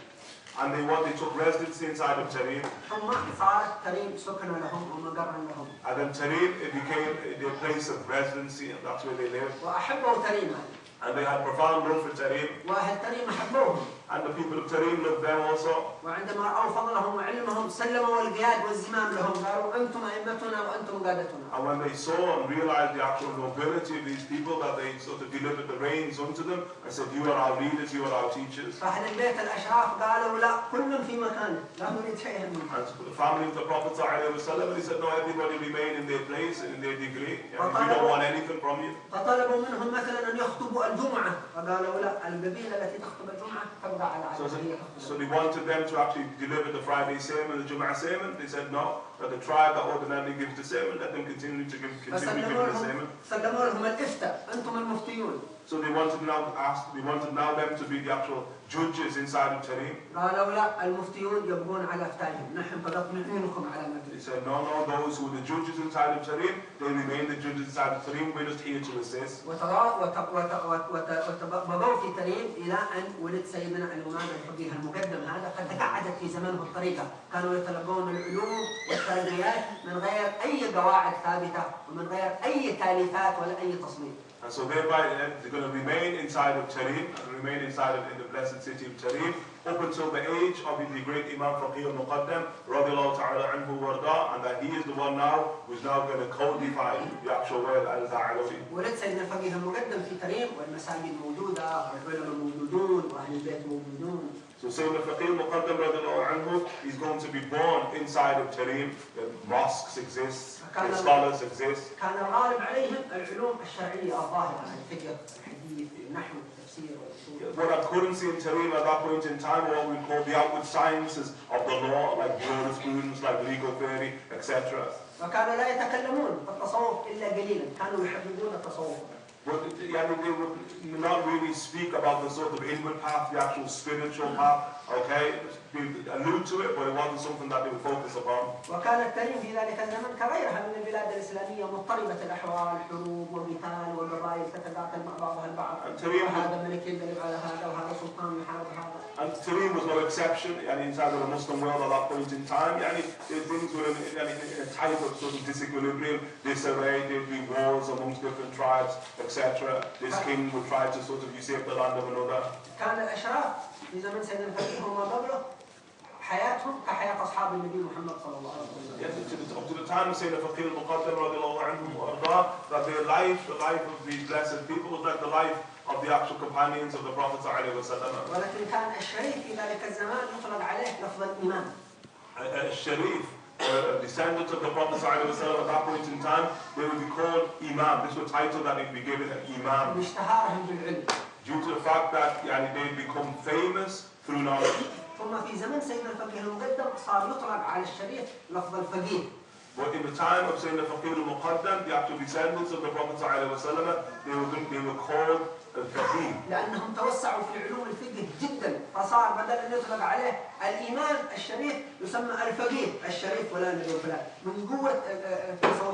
And they took residency inside of Tarim. ثم صارت تريم سكنا لهم ومقرا لهم. And then Tarim, it became their place of residency, and that's where they lived. وأحبوا تريم. And they had profound love for Tarim. وأهل تريم أحبوهم. And the people of Tarim loved them also. وعندما رأوا فضلهم وعلمهم سلموا القياد والزمام لهم، قالوا أنتم أئمتنا وأنتم قادتنا. And when they saw and realized the actual nobility of these people, that they sort of delivered the reins unto them and said, you are our leaders, you are our teachers. فأهل البيت الأشراف قالوا لا، كل في مكانه، لا نريد شيئا منه. And the family of the Prophet ﷺ, they said, no, everybody remain in their place and in their degree. We don't want anything from you. فطلبوا منهم مثلا أن يخطبوا الجمعة، فقالوا لا، القبيلة التي تخطب الجمعة تبقى على عادتها. So they wanted them to actually deliver the Friday sermon, the Jum'ah sermon. They said no, that the tribe that ordinarily gives the sermon, let them continue giving the sermon. سلموا لهم الإفتاء، أنتم المفتيون. So they wanted now them to be the actual judges inside of Tarim. قالوا لا، المفتيون يبقون على أفتائهم، نحن فقط نعينكم على ما تريد. They said no, those who are the judges inside of Tarim, they remain the judges inside of Tarim. We're just here to assist. وبقوا في تريم إلى أن ولد سيدنا الإمام الفقيه المقدم هذا. قد تقاعدت في زمنه الطريقة، كانوا يتلقون العلوم والتربيات من غير أي قواعد ثابتة ومن غير أي تاليفات ولا أي تصميم. And so thereby they're going to remain inside of Tarim and remain inside of in the blessed city of Tarim up until the age of the great Imam Faqih al-Muqaddam radiallahu ta'ala anhu warda, and that he is the one now who's now going to codify the actual word al-Ba Alawi. ولد سيدنا الفقيه المقدم في تريم والمساجد موجودة والعلماء موجودون وأهل البيت موجودون. So Sayyidina Faqih al-Muqaddam radiallahu anhu is going to be born inside of Tarim. The mosques exist, the scholars exist. كان الغالب عليهم العلوم الشرعية الظاهرة، الفقه النحو والتفسير والأصول. What I couldn't see in Tarim at that point in time were what we call the outward sciences of the law, like jurisprudence, like legal theory, etc. وكانوا لا يتكلمون في التصوف إلا قليلا، كانوا يحببون التصوف. But they would not really speak about the sort of inward path, the actual spiritual path, okay? They allude to it, but it wasn't something that they would focus upon. وكان التريم في ذلك الزمن كغيرها من البلاد الإسلامية مضطربة الأحوال، حروب وقتال وقبائل تتقاتل مع بعضها البعض. هذا ملك ينقلب على هذا وهذا سلطان يحارب هذا. And Tarim was no exception, inside of the Muslim world at that point in time. Things were in a type of sort of disequilibrium, disarray, there'd be wars amongst different tribes, etc. This king would try to sort of usurp the land of another. كان الأشراف في زمن سيدنا الفقيه وما قبله حياتهم كحياة أصحاب النبي محمد صلى الله عليه وسلم. Yes, up to the time of Sayyidina Faqih al-Muqaddam radiallahu anhu warda, that their life, the life of these blessed people was like the life of the actual companions of the Prophet sallallahu alaihi wasallam. ولكن كان الشريف في ذلك الزمان يطلق عليه لفظ الإمام. Sharif, descendants of the Prophet sallallahu alaihi wasallam at that point in time, they would be called Imam. This was a title that they'd be given an Imam. باشتهارهم بالعلم. Due to the fact that they'd become famous through knowledge. ثم في زمن سيدنا الفقيه المقدم صار يطلق على الشريف لفظ الفقيه. But in the time of Sayyidina Faqih al-Muqaddam, the actual descendants of the Prophet ﷺ, they were called al-Faqih. لأنهم توسعوا في علوم الفقه جدا، فصار بدل أن يطلق عليه الإمام الشريف يسمى الفقيه الشريف ولا نبي فلان، من قوة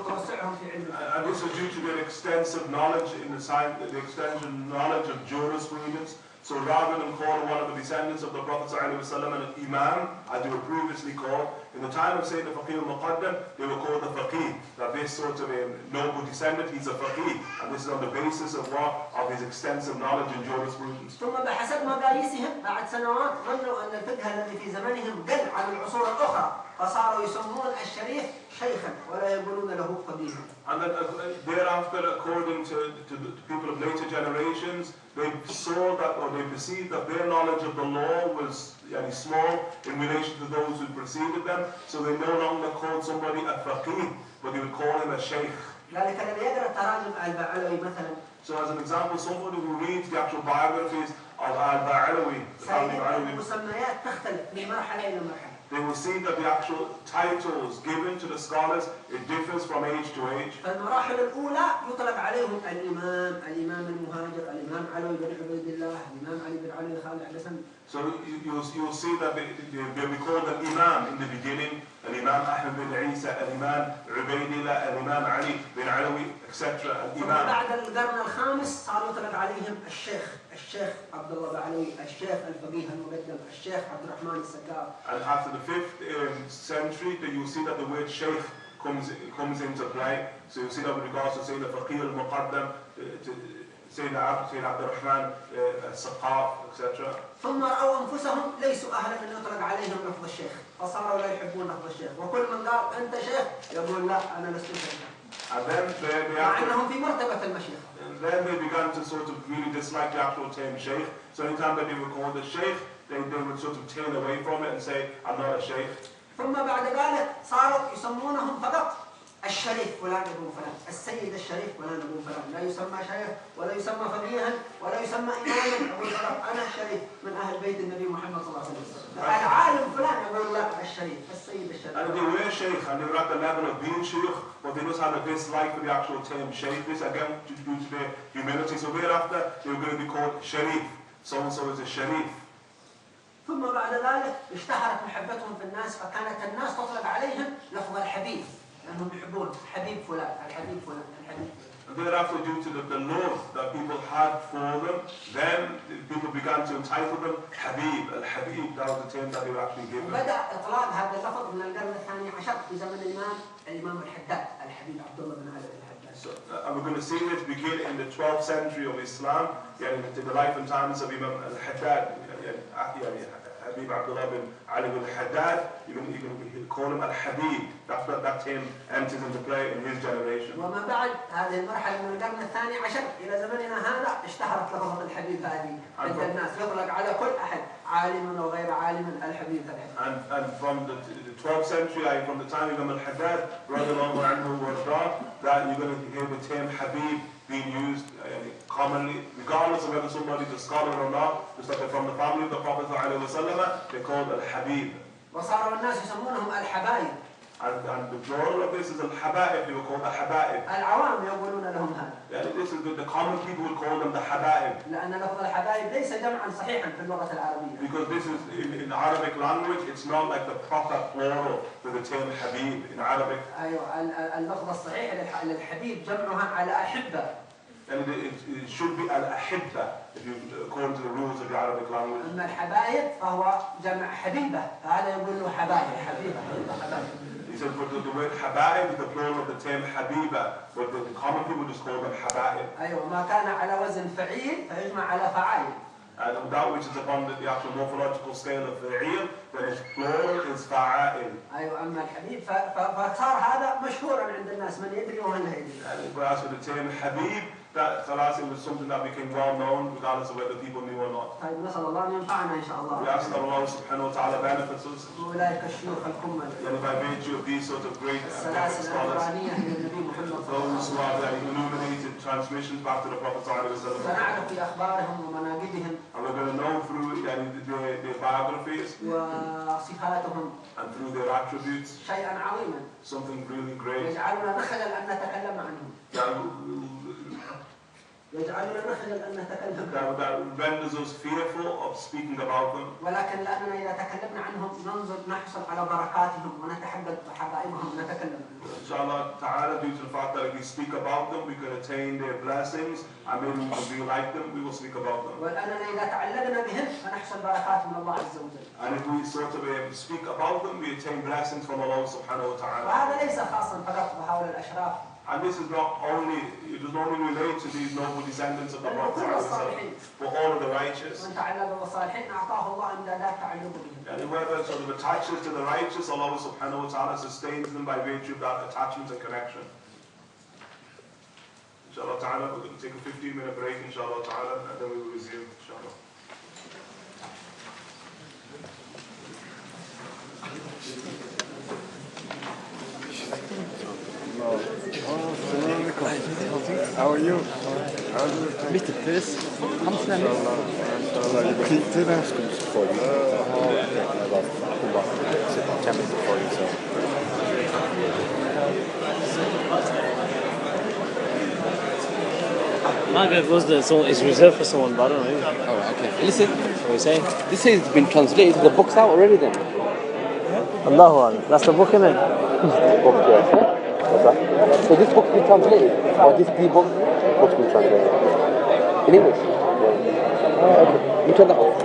توسعهم في علم الفقه. And this is due to their extensive knowledge in the science, the extensive knowledge of jurisprudence. So rather than calling one of the descendants of the Prophet ﷺ an Imam, as they were previously called, in the time of Sayyidina Faqih al-Muqaddam, they were called the Faqih. That this sort of a noble descendant, he's a Faqih. And this is on the basis of what? Of his extensive knowledge in jurisprudence. ثم بحسب مقاييسهم بعد سنوات ظنوا أن الفقه الذي في زمنهم قل عن العصور الأخرى، فصاروا يسمون الشريف شيخا ولا يقولون له فقيها. And then thereafter, according to the people of later generations, they saw that, or they perceived that their knowledge of the law was small in relation to those who preceded them. So they no longer called somebody a faqih, but they would call him a shaykh. ذلك الذي يقرأ تراجم Ba Alawi مثلا. So as an example, somebody who reads the actual biographies of Ba Alawi, المسميات تختلف من مرحلة إلى مرحلة. they will see that the actual titles given to the scholars, it differs from age to age. فالمراحل الأولى يطلق عليهم الإمام المهاجر، الإمام علوي بن عبيد الله، الإمام علي بن علي خالد حسن. So you'll see that they'll be called an Imam in the beginning, an Imam Ahmed bin Isa, an Imam Ubaydillah, an Imam Ali bin Alawi, etc. ثم بعد القرن الخامس صار يطلق عليهم الشيخ عبد الله با علوي، الشيخ الفقيه المقدم، الشيخ عبد الرحمن السقاف. And after the 5th century, you'll see that the word Shaykh comes into play. So you'll see that with regards to Sayyidina Faqih al-Muqaddam, Sayyidina Abd al-Rahman, Saqqaf, etc. ثم رأوا أنفسهم ليسوا أهلا أن يطلق عليهم لفظ الشيخ، فصاروا لا يحبون لفظ الشيخ، وكل من قال أنت شيخ يقول لا أنا لست شيخا. And then مع أنهم في مرتبة المشيخ. And then they began to sort of really dislike the actual term Shaykh. So anytime that they were called a Shaykh, they would sort of turn away from it and say, I'm not a Shaykh. ثم بعد ذلك صاروا يسمونهم فقط الشريف فلان ابن فلان، السيد الشريف فلان ابن فلان، لا يسمى شيخ ولا يسمى فقيها ولا يسمى إماما، يقول أنا الشريف من أهل بيت النبي محمد صلى الله عليه وسلم. العالم فلان يقول لا الشريف، السيد الشريف. And they were Shaykh and they were at the level of being Shaykh, but they just had a dislike for the actual term Shaykh. This again due to their humility. So thereafter they were going to be called Sharif. So and so is a Sharif. ثم بعد ذلك اشتهرت محبتهم في الناس، فكانت الناس تطلق عليهم لفظ الحبيب، لأنهم يحبون حبيب فلان، الحبيب فلان، الحبيب فلان. And thereafter, due to the love that people had for them, then people began to entitle them Habib, al-Habib. That was the term that they were actually given. وبدأ إطلاق هذا اللفظ من القرن الثاني عشر في زمن الإمام الحداد، الحبيب عبد الله بن علي الحداد. So, and we're going to see this begin in the 12th century of Islam, in the life and times of Imam al-Haddad, Habib Abdullah bin Ali bin al-Haddad. You can call him al-Habib. That's what that term enters into play in his generation. وما بعد هذه المرحلة من القرن الثاني عشر إلى زمننا هذا اشتهرت لفظة الحبيب هذه عند الناس، يطلق على كل أحد عالم أو غير عالم الحبيب الحبيب. And from the 12th century, from the time of Imam al-Haddad, that you're going to hear the term Habib being used commonly, regardless of whether somebody is a scholar or not, just like they're from the family of the Prophet ﷺ, they're called al-Habib. وصار الناس يسمونهم الحبايب. And the plural of this is al-Habaib, they were called the Habaib. العوام يقولون لهم هذا. Yeah, this is the common people would call them the Habaib. لأن لفظ الحبايب ليس جمعا صحيحا في اللغة العربية. Because this is in Arabic language, it's not like the proper plural for the term Habib in Arabic. أيوة اللفظ الصحيح للحبيب جمعها على أحبة. And it should be al-Ahibba, according to the rules of the Arabic language. أما الحبايب فهو جمع حبيبة، فهذا يقول له حبايب، حبيبة، حبايب. He says, but the word Habaib is the plural of the term Habiba, but the common people just call them Habaib. أيوة ما كان على وزن فعيل فيجمع على فعايل. And that which is upon the actual morphological scale of fa'il, then its plural is fa'a'il. أيوة أما الحبيب فصار هذا مشهورا عند الناس من يدري ومن لا يدري. And whereas with the term Habib, that khalas, it was something that became well known regardless of whether people knew or not. طيب نسأل الله أن ينفعنا إن شاء الله. We ask that Allah subhanahu wa ta'ala benefits us. أولئك الشيوخ الكمل. And by virtue of these sort of great السلاسل القرآنية إلى النبي محمد صلى الله عليه those who have illuminated transmissions back to the Prophet sallallahu alaihi wasallam. سنعرف في أخبارهم ومناقبهم. And we're going to know through their biographies وصفاتهم. and through their attributes شيئا عظيما. something really great. يجعلنا نخجل أن نتكلم عنهم. يجعلنا نخجل أن نتكلم. That renders us fearful of speaking about them. ولكن لأننا إذا تكلمنا عنهم نحصل على بركاتهم ونتحقق بحبائبهم نتكلم. InshaAllah ta'ala, due to the fact that if we speak about them, we can attain their blessings, and maybe if we like them, we will speak about them. ولأننا إذا تعلقنا بهم فنحصل بركات من الله عز وجل. And if we sort of speak about them, we attain blessings from Allah subhanahu wa ta'ala. وهذا ليس خاصا فقط بهؤلاء الأشراف. And this is not only, it does not only relate to these noble descendants of the Prophet, but all of the righteous. من تعلق بالصالحين أعطاه الله إمدادات تعلق بهم. And whoever sort of attaches to the righteous, Allah subhanahu wa ta'ala sustains them by virtue of that attachment and connection. InshaAllah ta'ala, we're going to take a 15-minute break, InshaAllah ta'ala, and then we will resume, InshaAllah. How are you? Lite pus. Han stemmer. You peaked in after for you. Margaret was the song is reserved for someone, but I don't know. Oh, okay. Listen, What are you saying? this says it's been translated. The book's out already then. Allahu Akbar. That's the book, innit? Book, yeah. What's that? So this book's been translated? Or this book's been translated? In English? Yeah. Oh, okay. You turn that off.